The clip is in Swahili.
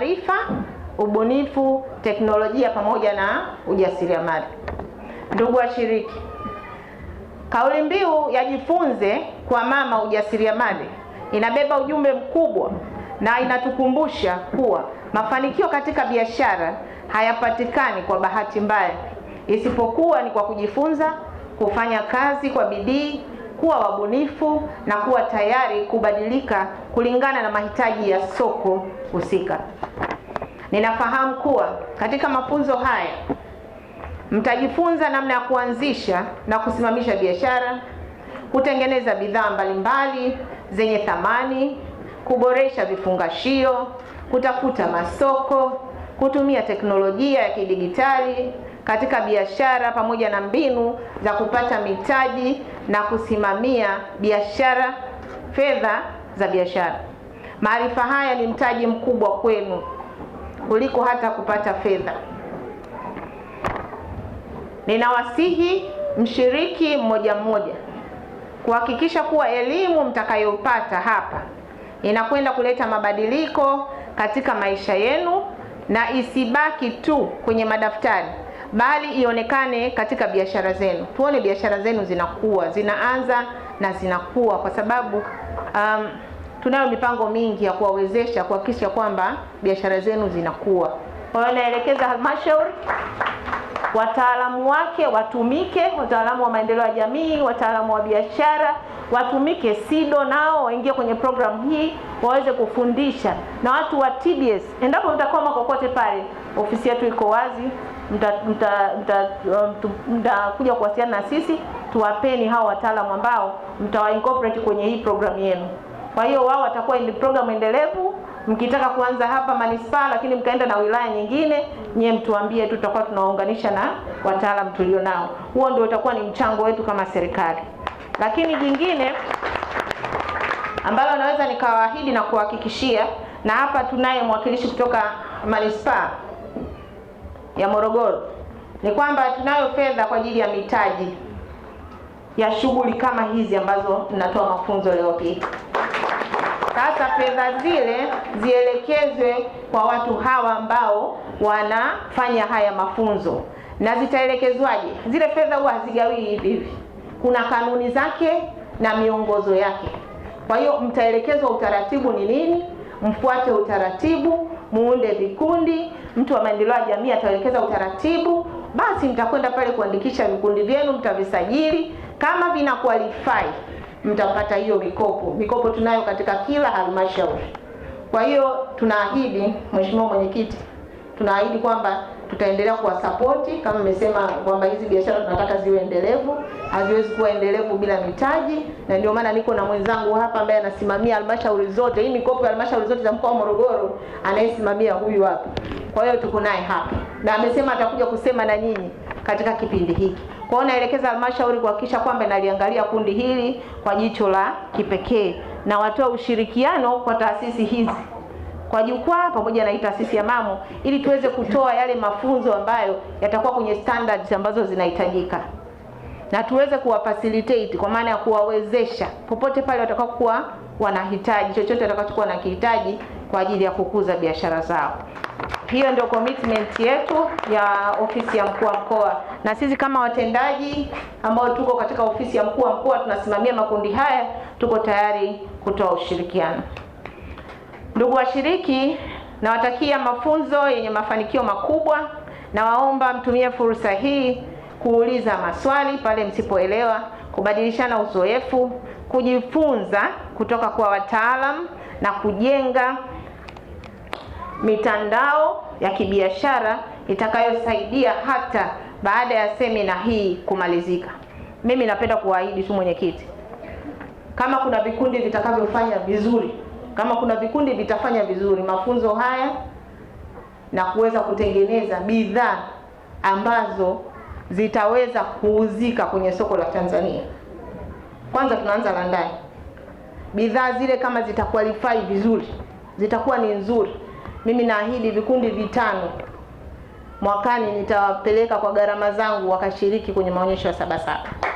Maarifa, ubunifu, teknolojia pamoja na ujasiriamali. Ndugu washiriki, kauli mbiu ya jifunze kwa mama ujasiriamali inabeba ujumbe mkubwa na inatukumbusha kuwa mafanikio katika biashara hayapatikani kwa bahati mbaya, isipokuwa ni kwa kujifunza, kufanya kazi kwa bidii, kuwa wabunifu na kuwa tayari kubadilika kulingana na mahitaji ya soko husika. Ninafahamu kuwa katika mafunzo haya mtajifunza namna ya kuanzisha na kusimamisha biashara, kutengeneza bidhaa mbalimbali zenye thamani, kuboresha vifungashio, kutafuta masoko, kutumia teknolojia ya kidijitali katika biashara pamoja na mbinu za kupata mitaji na kusimamia biashara, fedha za biashara. Maarifa haya ni mtaji mkubwa kwenu kuliko hata kupata fedha. Ninawasihi mshiriki mmoja mmoja kuhakikisha kuwa elimu mtakayopata hapa inakwenda kuleta mabadiliko katika maisha yenu na isibaki tu kwenye madaftari, bali ionekane katika biashara zenu. Tuone biashara zenu zinakuwa, zinaanza na zinakuwa, kwa sababu tunayo mipango mingi ya kuwawezesha kuhakikisha kwamba biashara zenu zinakuwa. Kwa hiyo naelekeza halmashauri, wataalamu wake watumike, wataalamu wa maendeleo ya jamii, wataalamu wa biashara watumike, SIDO nao waingie kwenye programu hii waweze kufundisha, na watu wa TBS, endapo mtakoma kokote pale, ofisi yetu iko wazi, mtakuja kuwasiliana na sisi, tuwapeni hao wataalamu ambao mtawa incorporate kwenye hii programu yenu. Kwa hiyo wao watakuwa ni program endelevu. Mkitaka kuanza hapa manispaa lakini mkaenda na wilaya nyingine, nyie mtuambie, tutakuwa tunaunganisha na wataalamu tulio nao. Huo ndio utakuwa ni mchango wetu kama serikali. Lakini jingine ambalo naweza nikawaahidi na kuhakikishia, na hapa tunaye mwakilishi kutoka manispaa ya Morogoro, ni kwamba tunayo fedha kwa ajili ya mitaji ya shughuli kama hizi ambazo tunatoa mafunzo leo hii. Sasa fedha zile zielekezwe kwa watu hawa ambao wanafanya haya mafunzo. Na zitaelekezwaje? Zile fedha huwa hazigawi hivi hivi. Kuna kanuni zake na miongozo yake. Kwa hiyo mtaelekezwa utaratibu ni nini, mfuate utaratibu, muunde vikundi, mtu wa maendeleo ya jamii ataelekeza utaratibu, basi mtakwenda pale kuandikisha vikundi vyenu, mtavisajili, kama vina qualify mtapata hiyo mikopo. Mikopo tunayo katika kila halmashauri. Kwa hiyo tunaahidi, Mheshimiwa Mwenyekiti, tunaahidi kwamba tutaendelea kuwasapoti, kama nimesema kwamba hizi biashara tunataka ziwe endelevu, haziwezi kuwa endelevu bila mitaji, na ndio maana niko na mwenzangu hapa ambaye anasimamia halmashauri zote. Hii mikopo ya halmashauri zote za mkoa wa Morogoro anayesimamia huyu hapa. Kwa hiyo tuko naye hapa na amesema atakuja kusema na nyinyi katika kipindi hiki. Kwa hiyo naelekeza halmashauri kuhakikisha kwamba inaliangalia kundi hili kwa jicho la kipekee, na watoa ushirikiano kwa taasisi hizi, kwa jukwaa pamoja na taasisi ya MAMU, ili tuweze kutoa yale mafunzo ambayo yatakuwa kwenye standards ambazo zinahitajika, na tuweze kuwafacilitate, kwa maana ya kuwawezesha popote pale watakapokuwa wanahitaji chochote watakachokuwa na kihitaji kwa ajili ya kukuza biashara zao. Hiyo ndio commitment yetu ya ofisi ya mkuu wa mkoa, na sisi kama watendaji ambao tuko katika ofisi ya mkuu wa mkoa tunasimamia makundi haya, tuko tayari kutoa ushirikiano. Ndugu washiriki, nawatakia mafunzo yenye mafanikio makubwa, na waomba mtumie fursa hii kuuliza maswali pale msipoelewa, kubadilishana uzoefu, kujifunza kutoka kwa wataalamu na kujenga mitandao ya kibiashara itakayosaidia hata baada ya semina hii kumalizika. Mimi napenda kuahidi tu, Mwenyekiti, kama kuna vikundi vitakavyofanya vizuri, kama kuna vikundi vitafanya vizuri mafunzo haya na kuweza kutengeneza bidhaa ambazo zitaweza kuuzika kwenye soko la Tanzania, kwanza tunaanza la ndani. Bidhaa zile kama zitaqualify vizuri, zitakuwa ni nzuri, mimi naahidi vikundi 5 mwakani nitawapeleka kwa gharama zangu wakashiriki kwenye maonyesho ya Sabasaba.